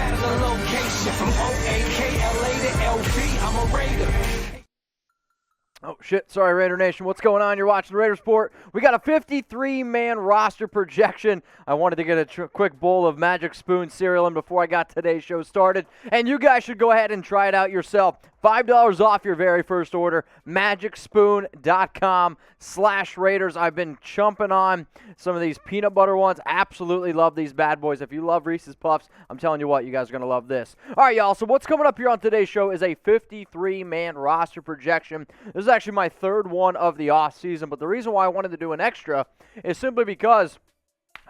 matter the location. From O-A-K-L-A to L-V, I'm a Raider. Oh, shit. Sorry, Raider Nation. What's going on? You're watching Raider Sport. We got a 53-man roster projection. I wanted to get a quick bowl of Magic Spoon cereal in before I got today's show started. And you guys should go ahead and try it out yourself. $5 off your very first order. MagicSpoon.com/Raiders. I've been chumping on some of these peanut butter ones. Absolutely love these bad boys. If you love Reese's Puffs, I'm telling you what, you guys are going to love this. All right, y'all. So what's coming up here on today's show is a 53-man roster projection. This is actually my third one of the off season, but the reason why I wanted to do an extra is simply because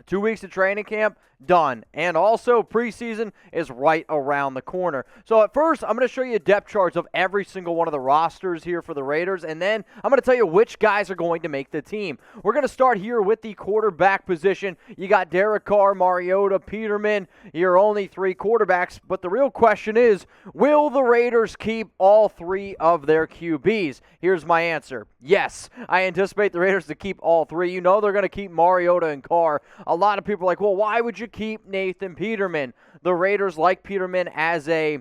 2 weeks of training camp, done. And also, preseason is right around the corner. So at first, I'm going to show you depth charts of every single one of the rosters here for the Raiders, and then I'm going to tell you which guys are going to make the team. We're going to start here with the quarterback position. You got Derek Carr, Mariota, Peterman, your only three quarterbacks, but the real question is, will the Raiders keep all three of their QBs? Here's my answer. Yes, I anticipate the Raiders to keep all three. You know they're going to keep Mariota and Carr. A lot of people are like, well, why would you keep Nathan Peterman? The Raiders like Peterman as a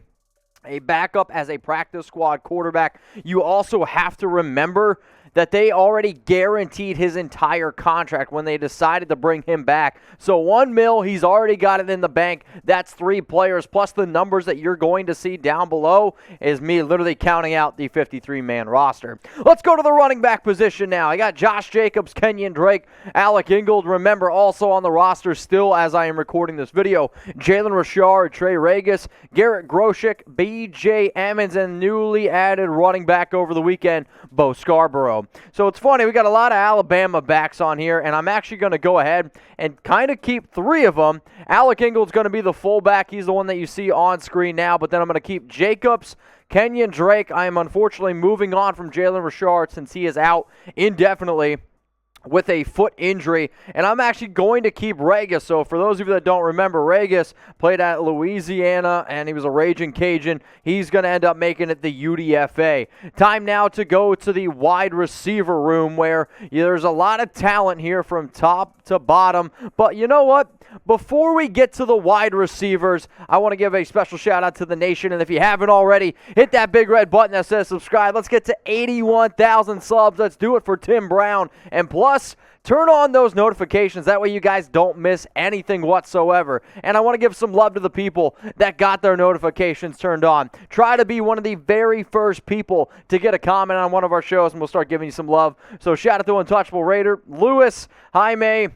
backup, as a practice squad quarterback. You also have to remember that they already guaranteed his entire contract when they decided to bring him back. So $1 million, he's already got it in the bank. That's three players, plus the numbers that you're going to see down below is me literally counting out the 53-man roster. Let's go to the running back position now. I got Josh Jacobs, Kenyan Drake, Alec Ingold. Remember, also on the roster still as I am recording this video, Jalen Richard, Trey Ragas, Garrett Groshek, B.J. Emmons, and newly added running back over the weekend, Bo Scarbrough. So it's funny, we got a lot of Alabama backs on here, and I'm actually going to go ahead and kind of keep three of them. Alec Ingold's going to be the fullback. He's the one that you see on screen now, but then I'm going to keep Jacobs, Kenyan Drake. I am unfortunately moving on from Jalen Richard since he is out indefinitely with a foot injury, and I'm actually going to keep Ragas. So for those of you that don't remember, Ragas played at Louisiana, and he was a raging Cajun. He's going to end up making it the UDFA. Time now to go to the wide receiver room, where there's a lot of talent here from top to bottom. But you know what? Before we get to the wide receivers, I want to give a special shout out to the nation, and if you haven't already, hit that big red button that says subscribe. Let's get to 81,000 subs. Let's do it for Tim Brown, and plus, turn on those notifications. That way you guys don't miss anything whatsoever. And I want to give some love to the people that got their notifications turned on. Try to be one of the very first people to get a comment on one of our shows, and we'll start giving you some love. So shout out to Untouchable Raider, Lewis, Jaime,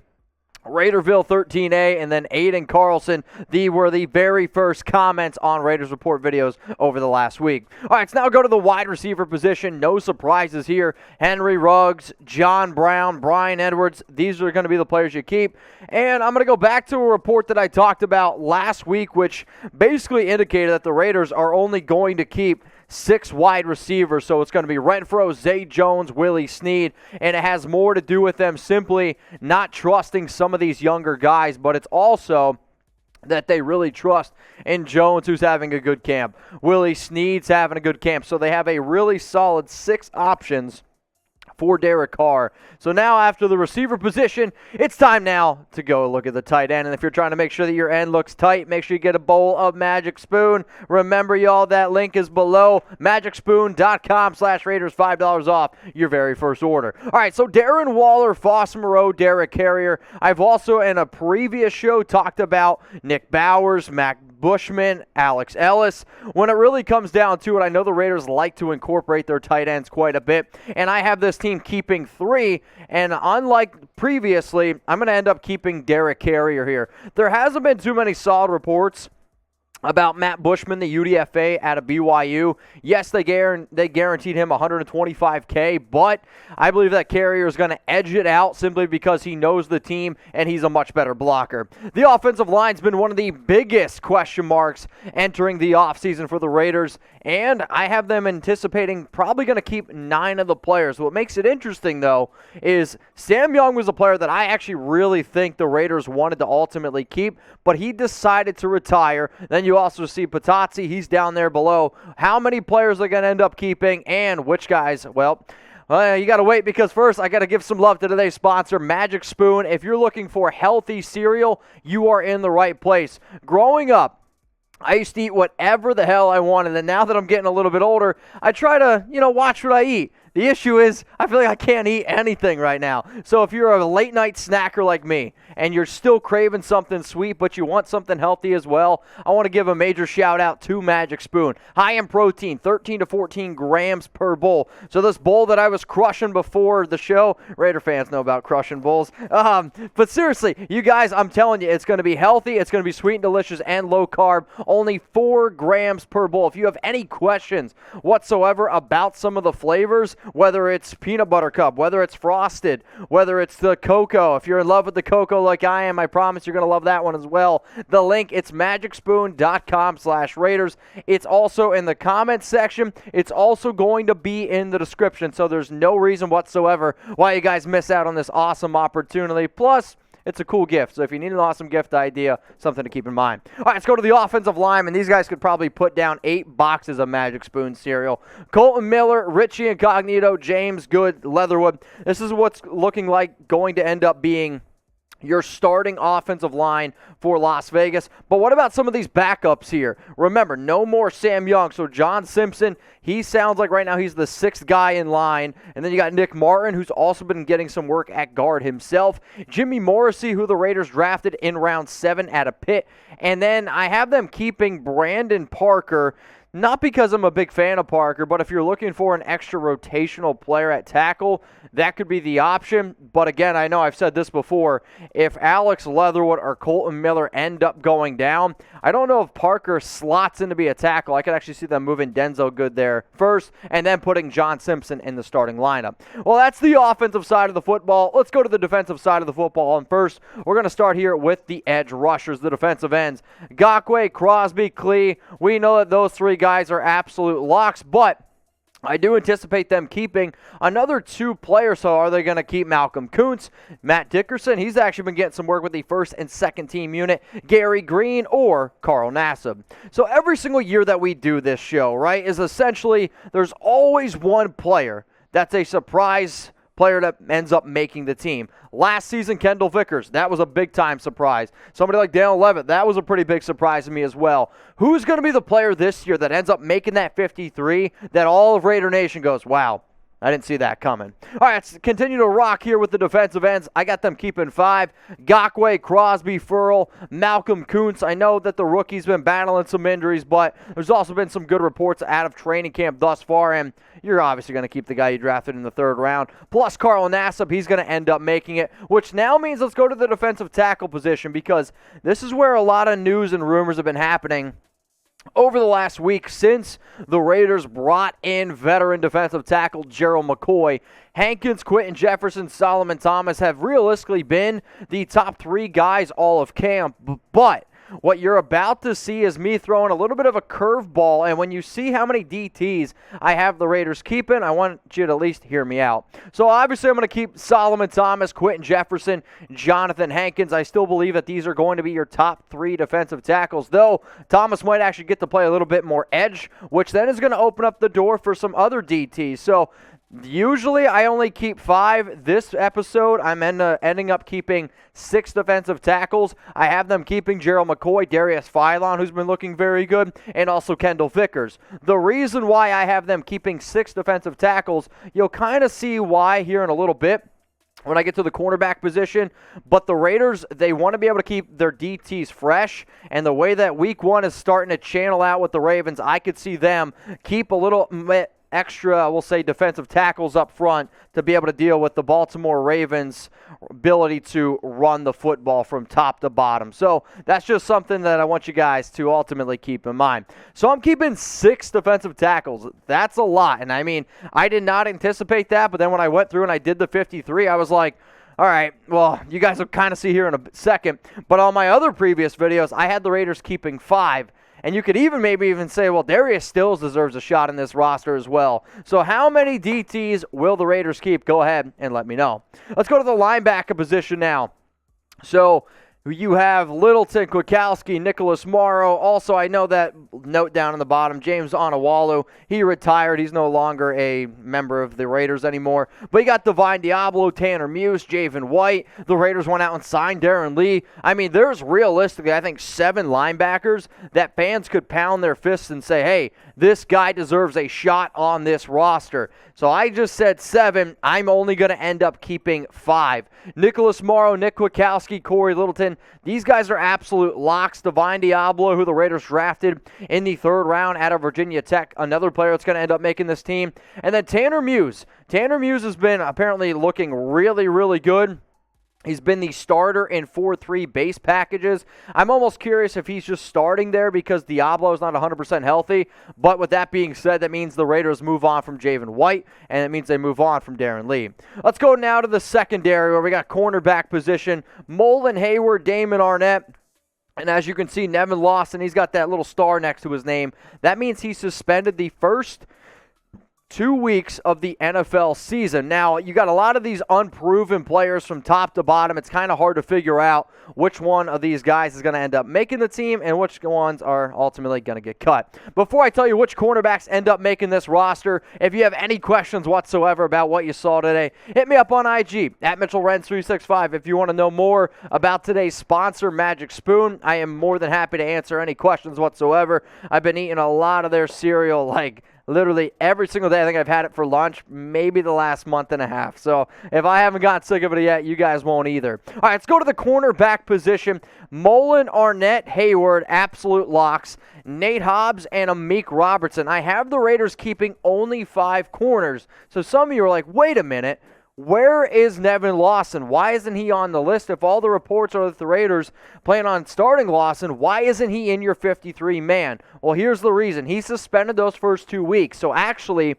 Raiderville 13A, and then Aiden Carlson. Were the very first comments on Raiders Report videos over the last week. All right, let's now go to the wide receiver position. No surprises here. Henry Ruggs, John Brown, Bryan Edwards. These are going to be the players you keep. And I'm going to go back to a report that I talked about last week, which basically indicated that the Raiders are only going to keep 6 wide receivers. So it's going to be Renfrow, Zay Jones, Willie Snead, and it has more to do with them simply not trusting some of these younger guys, but it's also that they really trust in Jones, who's having a good camp. Willie Snead's having a good camp. So they have a really solid 6 options for Derek Carr. So now after the receiver position, it's time now to go look at the tight end. And if you're trying to make sure that your end looks tight, make sure you get a bowl of Magic Spoon. Remember, y'all, that link is below. MagicSpoon.com/Raiders, $5 off your very first order. All right, so Darren Waller, Foss Moreau, Derek Carrier. I've also in a previous show talked about Nick Bowers, Mac Bushman, Alex Ellis. When it really comes down to it, I know the Raiders like to incorporate their tight ends quite a bit, and I have this team keeping 3, and unlike previously, I'm going to end up keeping Derek Carrier here. There hasn't been too many solid reports about Matt Bushman, the UDFA out of BYU. Yes, they guaranteed him $125K, but I believe that Carrier is going to edge it out simply because he knows the team and he's a much better blocker. The offensive line's been one of the biggest question marks entering the offseason for the Raiders, and I have them anticipating probably going to keep 9 of the players. What makes it interesting, though, is Sam Young was a player that I actually really think the Raiders wanted to ultimately keep, but he decided to retire. Then you also see Patazzi, he's down there below. How many players are going to end up keeping, and which guys? Well, you got to wait, because first I got to give some love to today's sponsor, Magic Spoon. If you're looking for healthy cereal, you are in the right place. Growing up, I used to eat whatever the hell I wanted, and now that I'm getting a little bit older, I try to, watch what I eat. The issue is I feel like I can't eat anything right now. So if you're a late-night snacker like me and you're still craving something sweet but you want something healthy as well, I want to give a major shout-out to Magic Spoon. High in protein, 13 to 14 grams per bowl. So this bowl that I was crushing before the show, Raider fans know about crushing bowls. But seriously, you guys, I'm telling you, it's going to be healthy, it's going to be sweet and delicious and low-carb. Only 4 grams per bowl. If you have any questions whatsoever about some of the flavors, whether it's peanut butter cup, whether it's frosted, whether it's the cocoa. If you're in love with the cocoa like I am, I promise you're going to love that one as well. The link, it's magicspoon.com/Raiders. It's also in the comments section. It's also going to be in the description, so there's no reason whatsoever why you guys miss out on this awesome opportunity. Plus, it's a cool gift, so if you need an awesome gift idea, something to keep in mind. All right, let's go to the offensive line, and these guys could probably put down 8 boxes of Magic Spoon cereal. Kolton Miller, Richie Incognito, James Good, Leatherwood. This is what's looking like going to end up being your starting offensive line for Las Vegas. But what about some of these backups here? Remember, no more Sam Young. So John Simpson, he sounds like right now he's the 6th guy in line. And then you got Nick Martin, who's also been getting some work at guard himself. Jimmy Morrissey, who the Raiders drafted in round 7 at a Pitt. And then I have them keeping Brandon Parker. Not because I'm a big fan of Parker, but if you're looking for an extra rotational player at tackle, that could be the option. But again, I know I've said this before. If Alex Leatherwood or Kolton Miller end up going down, I don't know if Parker slots in to be a tackle. I could actually see them moving Denzel Good there first and then putting John Simpson in the starting lineup. Well, that's the offensive side of the football. Let's go to the defensive side of the football. And first, we're going to start here with the edge rushers, the defensive ends. Gakwe, Crosby, Klee. We know that those 3 guys are absolute locks, but I do anticipate them keeping another 2 players. So are they going to keep Malcolm Kuntz, Matt Dickerson? He's actually been getting some work with the 1st and 2nd team unit. Gary Green or Carl Nassib. So every single year that we do this show, right, is essentially there's always one player that's a surprise player that ends up making the team. Last season, Kendall Vickers, that was a big-time surprise. Somebody like Dale Levitt, that was a pretty big surprise to me as well. Who's going to be the player this year that ends up making that 53 that all of Raider Nation goes, wow, I didn't see that coming. All right, let's continue to rock here with the defensive ends. I got them keeping 5. Gakwe, Crosby, Furl, Malcolm Kuntz. I know that the rookie's been battling some injuries, but there's also been some good reports out of training camp thus far, and you're obviously going to keep the guy you drafted in the 3rd round. Plus Carl Nassib, he's going to end up making it, which now means let's go to the defensive tackle position because this is where a lot of news and rumors have been happening over the last week since the Raiders brought in veteran defensive tackle Gerald McCoy. Hankins, Quentin Jefferson, Solomon Thomas have realistically been the top 3 guys all of camp, but what you're about to see is me throwing a little bit of a curveball, and when you see how many DTs I have the Raiders keeping, I want you to at least hear me out. So obviously I'm going to keep Solomon Thomas, Quentin Jefferson, Jonathan Hankins. I still believe that these are going to be your top 3 defensive tackles, though Thomas might actually get to play a little bit more edge, which then is going to open up the door for some other DTs. So usually I only keep 5. This episode, I'm ending up keeping 6 defensive tackles. I have them keeping Gerald McCoy, Darius Philon, who's been looking very good, and also Kendall Vickers. The reason why I have them keeping 6 defensive tackles, you'll kind of see why here in a little bit when I get to the cornerback position, but the Raiders, they want to be able to keep their DTs fresh, and the way that week 1 is starting to channel out with the Ravens, I could see them keep a little extra, we'll say, defensive tackles up front to be able to deal with the Baltimore Ravens' ability to run the football from top to bottom. So that's just something that I want you guys to ultimately keep in mind. So I'm keeping 6 defensive tackles. That's a lot. And I mean, I did not anticipate that, but then when I went through and I did the 53, I was like, all right, well, you guys will kind of see here in a second. But on my other previous videos, I had the Raiders keeping 5. And you could maybe even say, well, Darius Stills deserves a shot in this roster as well. So how many DTs will the Raiders keep? Go ahead and let me know. Let's go to the linebacker position now. So you have Littleton, Kwiatkowski, Nicholas Moreau. Also, I know that note down in the bottom, James Onwualu, he retired. He's no longer a member of the Raiders anymore. But you got Divine Diablo, Tanner Muse, Javen White. The Raiders went out and signed Darren Lee. I mean, there's realistically, I think, 7 linebackers that fans could pound their fists and say, hey, this guy deserves a shot on this roster. So I just said 7. I'm only going to end up keeping 5. Nicholas Moreau, Nick Kwiatkowski, Corey Littleton. These guys are absolute locks. Divine Diablo, who the Raiders drafted in the 3rd round out of Virginia Tech, another player that's going to end up making this team. And then Tanner Muse. Tanner Muse has been apparently looking really, really good. He's been the starter in 4-3 base packages. I'm almost curious if he's just starting there because Diablo is not 100% healthy. But with that being said, that means the Raiders move on from Javen White, and it means they move on from Darren Lee. Let's go now to the secondary where we got cornerback position. Molin Hayward, Damon Arnett. And as you can see, Nevin Lawson, he's got that little star next to his name. That means he's suspended the first 2 weeks of the NFL season. Now, you got a lot of these unproven players from top to bottom. It's kind of hard to figure out which one of these guys is going to end up making the team and which ones are ultimately going to get cut. Before I tell you which cornerbacks end up making this roster, if you have any questions whatsoever about what you saw today, hit me up on IG at Mitchell Renz 365. If you want to know more about today's sponsor, Magic Spoon, I am more than happy to answer any questions whatsoever. I've been eating a lot of their cereal, like literally every single day. I think I've had it for lunch maybe the last month and a half. So if I haven't gotten sick of it yet, you guys won't either. All right, let's go to the cornerback position. Molin, Arnett, Hayward, absolute locks. Nate Hobbs and Amik Robertson. I have the Raiders keeping only 5 corners. So some of you are like, wait a minute. Where is Nevin Lawson? Why isn't he on the list? If all the reports are that the Raiders plan on starting Lawson, why isn't he in your 53-man? Well, here's the reason. He suspended those first 2 weeks. So actually,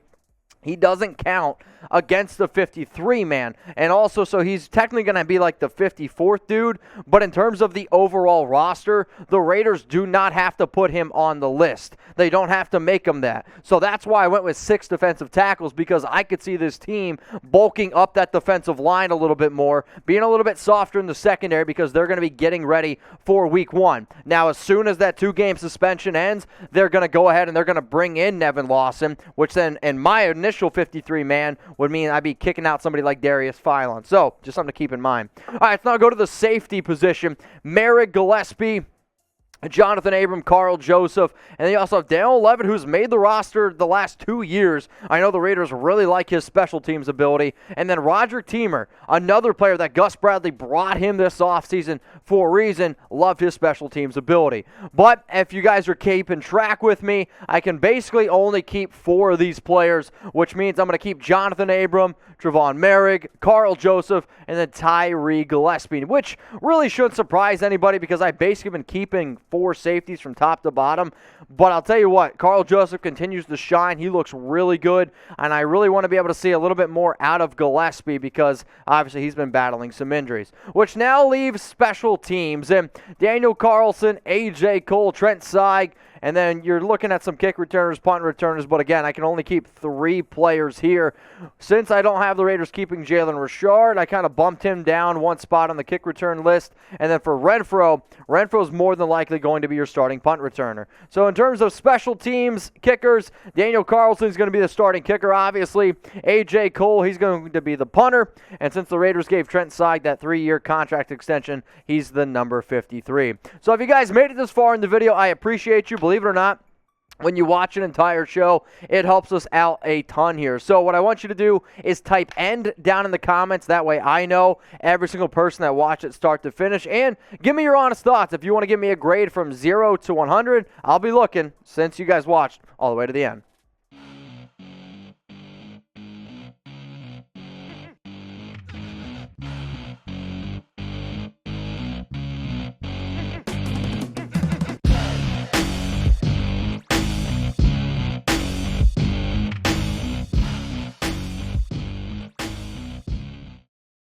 he doesn't count against the 53-man. And also, so he's technically going to be like the 54th dude. But in terms of the overall roster, the Raiders do not have to put him on the list. They don't have to make him that. So that's why I went with 6 defensive tackles, because I could see this team bulking up that defensive line a little bit more, being a little bit softer in the secondary because they're going to be getting ready for week 1. Now, as soon as that 2-game suspension ends, they're going to go ahead and they're going to bring in Nevin Lawson, which then in my initial 53-man would mean I'd be kicking out somebody like Darius Philon. So, just something to keep in mind. All right, let's now go to the safety position. Merrick Gillespie, Jonathan Abram, Carl Joseph, and then you also have Daniel Levitt, who's made the roster the last 2 years. I know the Raiders really like his special teams ability. And then Roger Teamer, another player that Gus Bradley brought him this offseason for a reason, loved his special teams ability. But if you guys are keeping track with me, I can basically only keep 4 of these players, which means I'm going to keep Jonathan Abram, Trevon Merrick, Carl Joseph, and then Tyree Gillespie, which really shouldn't surprise anybody because I've basically been keeping 4 safeties from top to bottom. But I'll tell you what, Carl Joseph continues to shine. He looks really good, and I really want to be able to see a little bit more out of Gillespie because obviously he's been battling some injuries, which now leaves special teams. And Daniel Carlson, A.J. Cole, Trent Seig, and then you're looking at some kick returners, punt returners, but again, I can only keep 3 players here. Since I don't have the Raiders keeping Jalen Richard, I kind of bumped him down 1 spot on the kick return list. And then for Renfrow's more than likely going to be your starting punt returner. So in terms of special teams, kickers, Daniel Carlson is going to be the starting kicker, obviously. A.J. Cole, he's going to be the punter. And since the Raiders gave Trent Seig that 3-year contract extension, he's the number 53. So if you guys made it this far in the video, I appreciate you. Believe it or not, when you watch an entire show, it helps us out a ton here. So what I want you to do is type END down in the comments. That way I know every single person that watched it start to finish. And give me your honest thoughts. If you want to give me a grade from 0 to 100, I'll be looking since you guys watched all the way to the end.